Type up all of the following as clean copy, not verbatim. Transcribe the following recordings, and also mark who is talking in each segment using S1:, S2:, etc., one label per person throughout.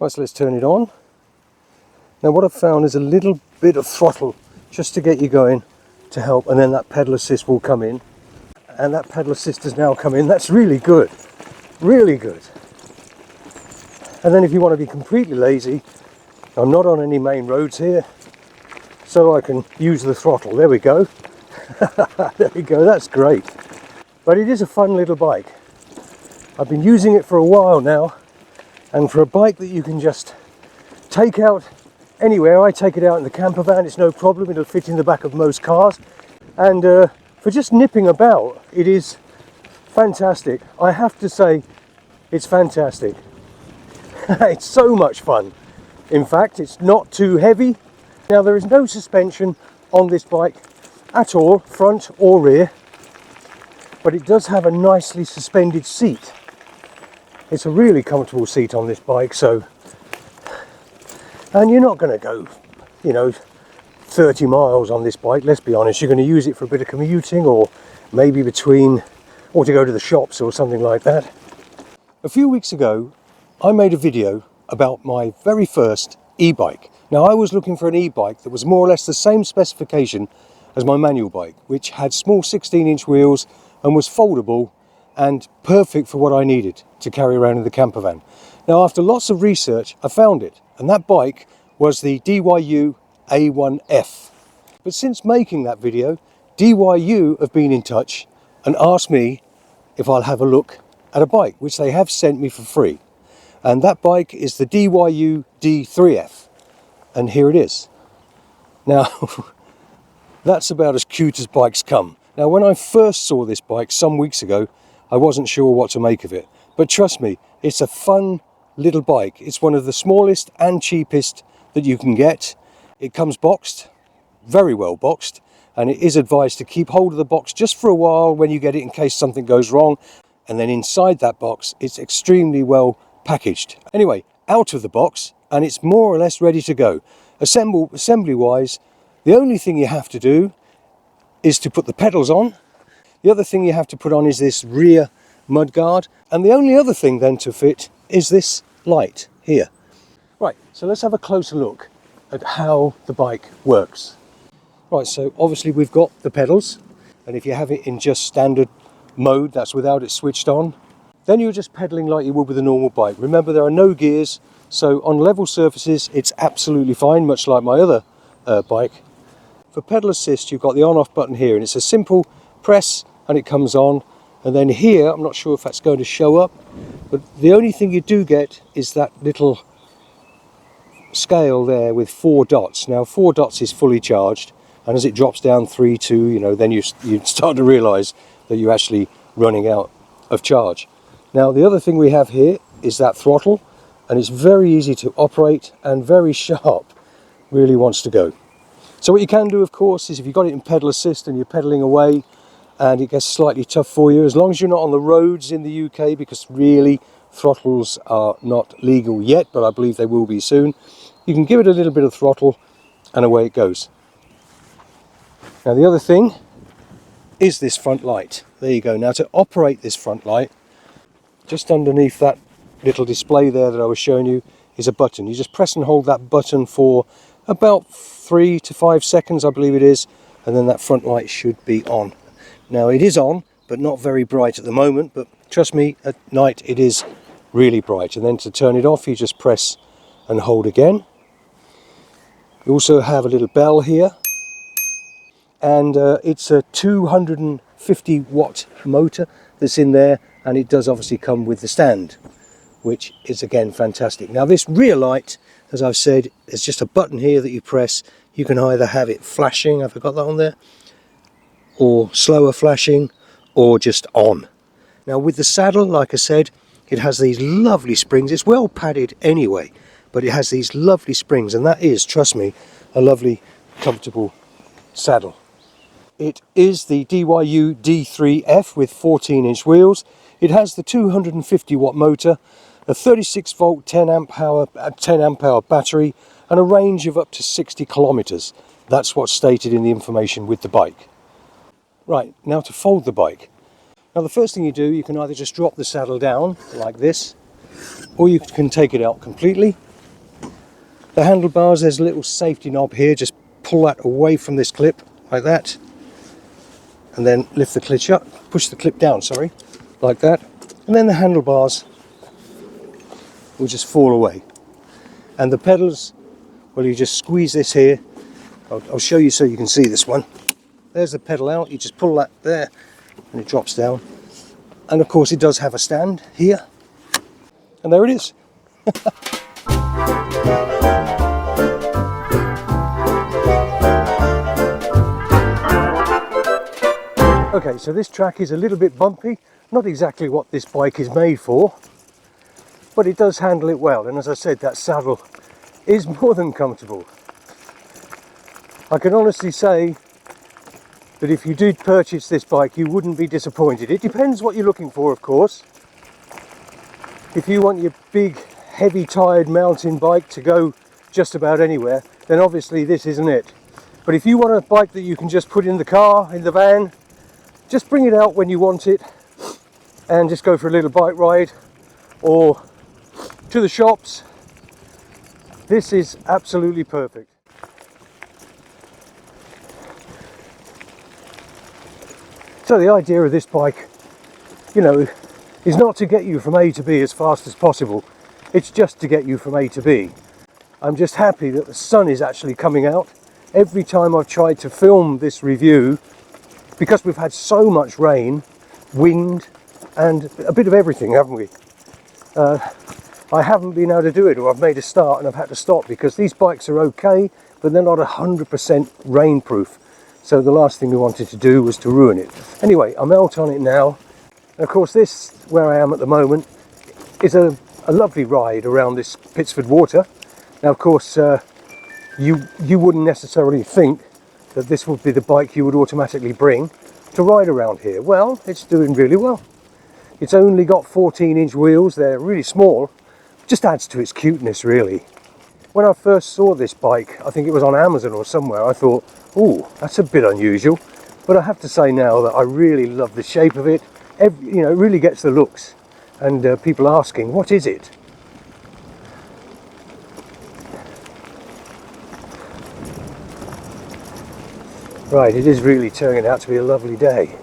S1: Right, so let's turn it on. Now what I've found is a little bit of throttle just to get you going to help, and then that pedal assist will come in. And that pedal assist has now come in. That's really good, really good. And then if you want to be completely lazy, I'm not on any main roads here, so I can use the throttle. There we go. There we go, that's great. But it is a fun little bike. I've been using it for a while now, and for a bike that you can just take out anywhere, I take it out in the camper van, it's no problem, it'll fit in the back of most cars. And for just nipping about, it is fantastic. I have to say, it's fantastic. It's so much fun. In fact, it's not too heavy. Now there is no suspension on this bike at all, front or rear, but it does have a nicely suspended seat. It's a really comfortable seat on this bike, so, and you're not going to go, 30 miles on this bike, let's be honest. You're going to use it for a bit of commuting, or maybe or to go to the shops or something like that. A few weeks ago, I made a video about my very first e-bike. Now I was looking for an e-bike that was more or less the same specification as my manual bike, which had small 16-inch wheels and was foldable and perfect for what I needed to carry around in the camper van. Now after lots of research, I found it, and that bike was the DYU A1F. But since making that video, DYU have been in touch and asked me if I'll have a look at a bike, which they have sent me for free. And that bike is the DYU D3F. And here it is. Now, that's about as cute as bikes come. Now, when I first saw this bike some weeks ago, I wasn't sure what to make of it. But trust me, it's a fun little bike. It's one of the smallest and cheapest that you can get. It comes boxed, very well boxed, and it is advised to keep hold of the box just for a while when you get it in case something goes wrong. And then inside that box, it's extremely well packaged. Anyway, out of the box, and it's more or less ready to go. Assembly wise, the only thing you have to do is to put the pedals on. The other thing you have to put on is this rear mudguard, and the only other thing then to fit is this light here. Right, so let's have a closer look at how the bike works. Right, so obviously we've got the pedals, and if you have it in just standard mode, that's without it switched on, then you're just pedaling like you would with a normal bike. Remember, there are no gears, so on level surfaces it's absolutely fine, much like my other bike. For pedal assist, you've got the on-off button here, and it's a simple press and it comes on. And then here, I'm not sure if that's going to show up, but the only thing you do get is that little scale there with 4 dots. Now 4 dots is fully charged, and as it drops down 3, 2, then you start to realise that you're actually running out of charge. Now the other thing we have here is that throttle, and it's very easy to operate and very sharp, really wants to go. So what you can do, of course, is if you've got it in pedal assist and you're pedaling away and it gets slightly tough for you, as long as you're not on the roads in the UK, because really throttles are not legal yet, but I believe they will be soon, you can give it a little bit of throttle and away it goes. Now the other thing is this front light. There you go. Now to operate this front light, just underneath that little display there that I was showing you is a button. You just press and hold that button for about 3 to 5 seconds, I believe it is, and then that front light should be on. Now it is on, but not very bright at the moment, but trust me, at night it is really bright. And then to turn it off, you just press and hold again. You also have a little bell here, and it's a 250 watt motor that's in there, and it does obviously come with the stand, which is again fantastic. Now this rear light, as I've said, is just a button here that you press. You can either have it flashing, have I got that on there, or slower flashing, or just on. Now with the saddle, like I said, it has these lovely springs. It's well padded anyway, but it has these lovely springs, and that is, trust me, a lovely comfortable saddle. It is the DYU D3F with 14-inch wheels. It has the 250 watt motor, a 36 volt 10 amp hour battery, and a range of up to 60 kilometers. That's what's stated in the information with the bike. Right, now to fold the bike. Now the first thing you do, you can either just drop the saddle down like this, or you can take it out completely The handlebars, there's a little safety knob here, just pull that away from this clip like that, and then lift the clip up, push the clip down, sorry, like that, and then the handlebars will just fall away. And the pedals, well, you just squeeze this here. I'll show you so you can see this one. There's the pedal out, you just pull that there and it drops down. And of course it does have a stand here, and there it is. Okay, so this track is a little bit bumpy, not exactly what this bike is made for, but it does handle it well, and as I said, that saddle is more than comfortable. I can honestly say that if you did purchase this bike, you wouldn't be disappointed. It depends what you're looking for, of course. If you want your big, heavy tired mountain bike to go just about anywhere, then obviously this isn't it. But if you want a bike that you can just put in the car, in the van, just bring it out when you want it and just go for a little bike ride or to the shops, this is absolutely perfect. So the idea of this bike, you know, is not to get you from A to B as fast as possible. It's just to get you from A to B. I'm just happy that the sun is actually coming out. Every time I've tried to film this review, because we've had so much rain, wind, and a bit of everything, haven't we? I haven't been able to do it, or I've made a start and I've had to stop because these bikes are okay, but they're not 100% rainproof. So the last thing we wanted to do was to ruin it. Anyway, I'm out on it now. And of course this, where I am at the moment, is a lovely ride around this Pittsford water. Now of course, you wouldn't necessarily think that this would be the bike you would automatically bring to ride around here. Well, it's doing really well. It's only got 14-inch wheels, they're really small, just adds to its cuteness really. When I first saw this bike, I think it was on Amazon or somewhere, I thought, oh, that's a bit unusual. But I have to say now that I really love the shape of it. It really gets the looks. And people asking, what is it? Right, it is really turning out to be a lovely day.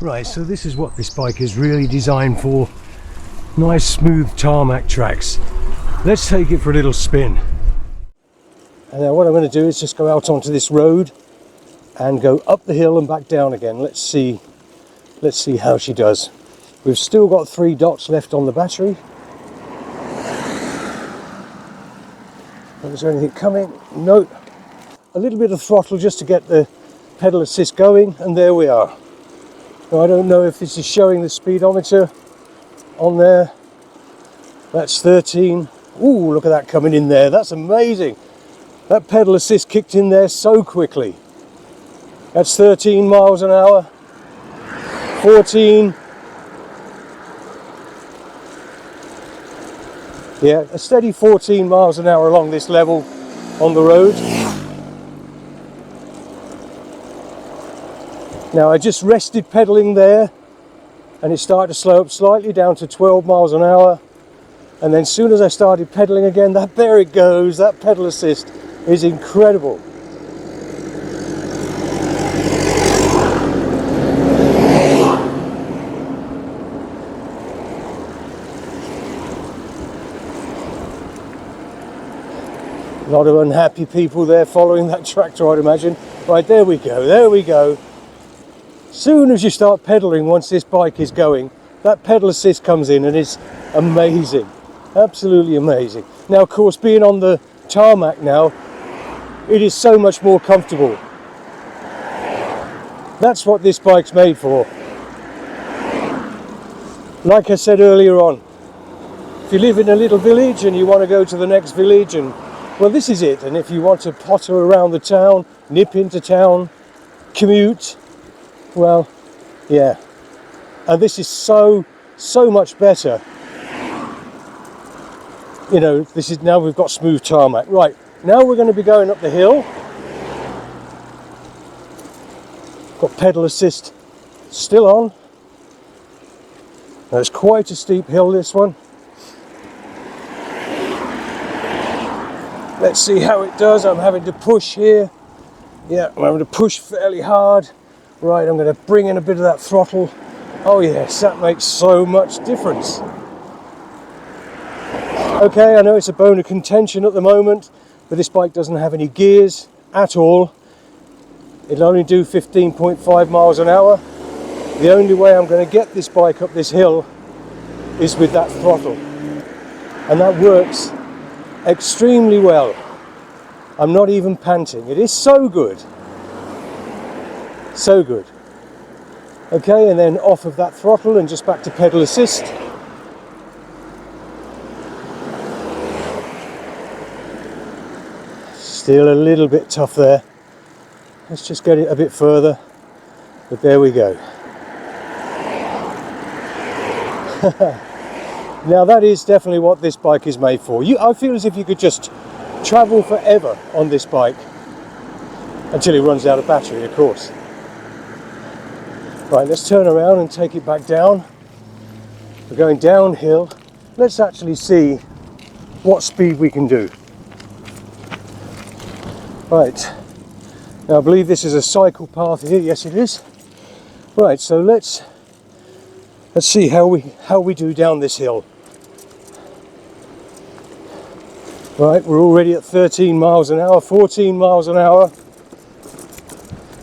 S1: Right, so this is what this bike is really designed for. Nice smooth tarmac tracks. Let's take it for a little spin. And now what I'm going to do is just go out onto this road and go up the hill and back down again. Let's see how she does. We've still got 3 dots left on the battery. Is there anything coming? No. A little bit of throttle just to get the pedal assist going, and there we are. Now, I don't know if this is showing the speedometer on there. That's 13. Ooh, look at that coming in there. That's amazing. That pedal assist kicked in there so quickly. That's 13 miles an hour. 14. Yeah, a steady 14 miles an hour along this level on the road. Now I just rested pedaling there and it started to slow up slightly down to 12 miles an hour, and then as soon as I started pedaling again, there it goes. That pedal assist is incredible. lot of unhappy people there following that tractor, I'd imagine. Right, there we go, there we go. Soon as you start pedaling, once this bike is going, that pedal assist comes in and it's amazing, absolutely amazing. Now, of course, being on the tarmac now, it is so much more comfortable. That's what this bike's made for. Like I said earlier on, if you live in a little village and you want to go to the next village, and well, this is it. And if you want to potter around the town, nip into town, commute, well, yeah. And this is so much better. You know, this is, now we've got smooth tarmac. Right, now we're going to be going up the hill. Got pedal assist still on. Now, it's quite a steep hill, this one. Let's see how it does. I'm having to push here. Yeah, I'm having to push fairly hard. Right, I'm going to bring in a bit of that throttle. Oh yes, that makes so much difference. Okay, I know it's a bone of contention at the moment, but this bike doesn't have any gears at all. It'll only do 15.5 miles an hour. The only way I'm going to get this bike up this hill is with that throttle. And that works extremely well. I'm not even panting. It is so good. So good. Okay, and then off of that throttle and just back to pedal assist. Still a little bit tough there. Let's just get it a bit further. But there we go. Now that is definitely what this bike is made for. I feel as if you could just travel forever on this bike until it runs out of battery, of course. Right, let's turn around and take it back down. We're going downhill. Let's actually see what speed we can do. Right, now I believe this is a cycle path here. Yes, it is. Right, so let's see how we do down this hill. Right, we're already at 13 miles an hour, 14 miles an hour.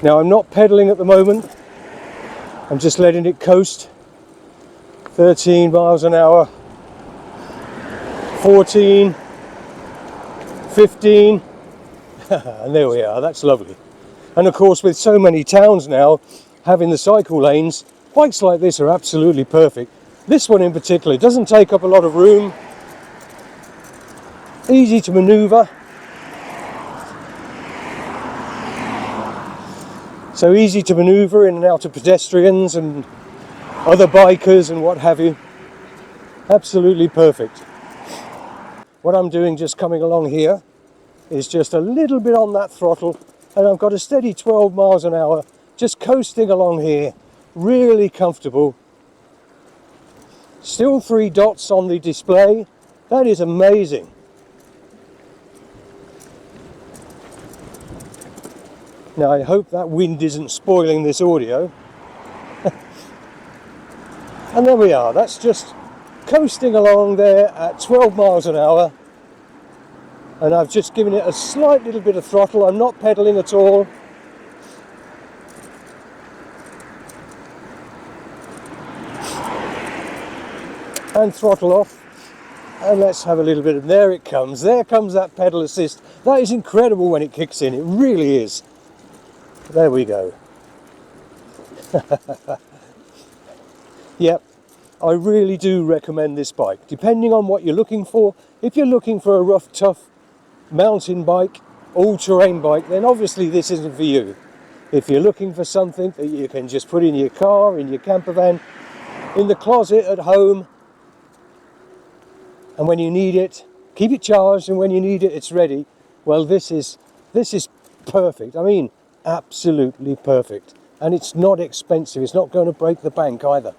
S1: Now I'm not pedaling at the moment. I'm just letting it coast. 13 miles an hour, 14, 15, and there we are, that's lovely. And of course, with so many towns now having the cycle lanes, bikes like this are absolutely perfect. This one in particular doesn't take up a lot of room, easy to maneuver. So easy to maneuver in and out of pedestrians and other bikers and what have you. Absolutely perfect. What I'm doing just coming along here is just a little bit on that throttle, and I've got a steady 12 miles an hour just coasting along here, really comfortable. Still 3 dots on the display. That is amazing. Now I hope that wind isn't spoiling this audio. And there we are, that's just coasting along there at 12 miles an hour. And I've just given it a slight little bit of throttle. I'm not pedaling at all. And throttle off. And let's have a little bit of, there it comes. There comes that pedal assist. That is incredible when it kicks in, it really is. There we go. Yep, I really do recommend this bike, depending on what you're looking for. If you're looking for a rough, tough mountain bike, all-terrain bike, then obviously this isn't for you. If you're looking for something that you can just put in your car, in your camper van, in the closet at home, and when you need it, keep it charged, and when you need it, it's ready. Well, this is perfect. I mean, absolutely perfect. And it's not expensive. It's not going to break the bank either.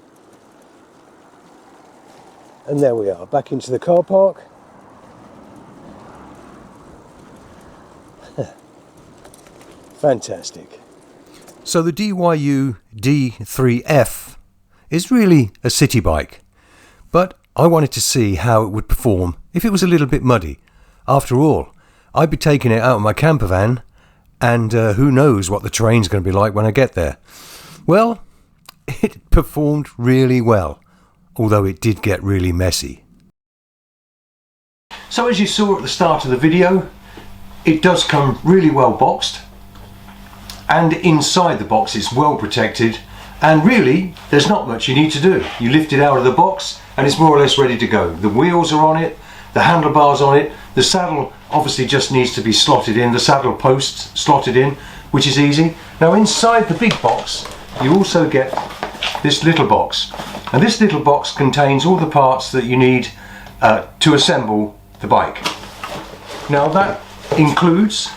S1: And there we are, back into the car park. Fantastic. So the DYU D3F is really a city bike, but I wanted to see how it would perform if it was a little bit muddy. After all, I'd be taking it out of my camper van, and who knows what the terrain's going to be like when I get there. Well, it performed really well, although it did get really messy. So as you saw at the start of the video, it does come really well boxed, and inside the box it's well protected, and really there's not much you need to do. You lift it out of the box and it's more or less ready to go. The wheels are on it, the handlebars on it, the saddle obviously just needs to be slotted in, the saddle posts slotted in, which is easy. Now inside the big box you also get this little box, and this little box contains all the parts that you need to assemble the bike. Now that includes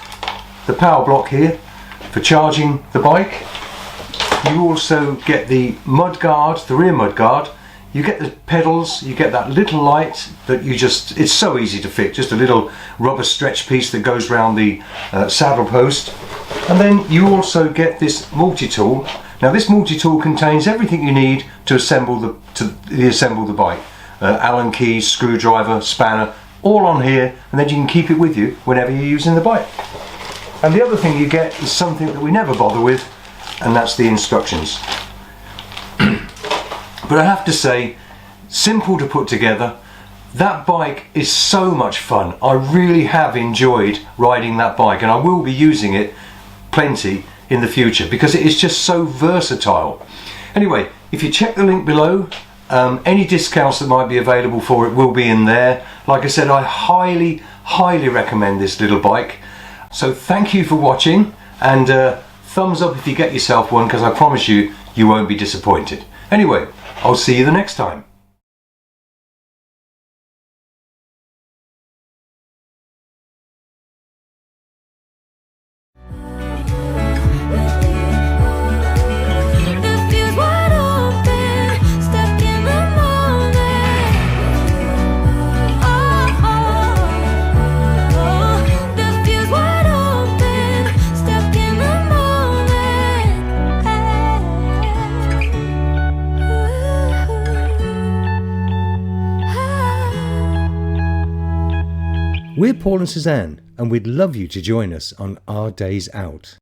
S1: the power block here for charging the bike. You also get the mud guard, the rear mud guard. You get the pedals, you get that little light that it's so easy to fit, just a little rubber stretch piece that goes around the saddle post. And then you also get this multi-tool. Now this multi-tool contains everything you need to assemble the bike. Allen keys, screwdriver, spanner, all on here, and then you can keep it with you whenever you're using the bike. And the other thing you get is something that we never bother with, and that's the instructions. But I have to say, simple to put together. That bike is so much fun. I really have enjoyed riding that bike, and I will be using it plenty in the future because it is just so versatile. Anyway, if you check the link below, any discounts that might be available for it will be in there. Like I said, I highly recommend this little bike. So thank you for watching, and thumbs up if you get yourself one, because I promise you, you won't be disappointed. Anyway, I'll see you the next time. We're Paul and Suzanne, and we'd love you to join us on our days out.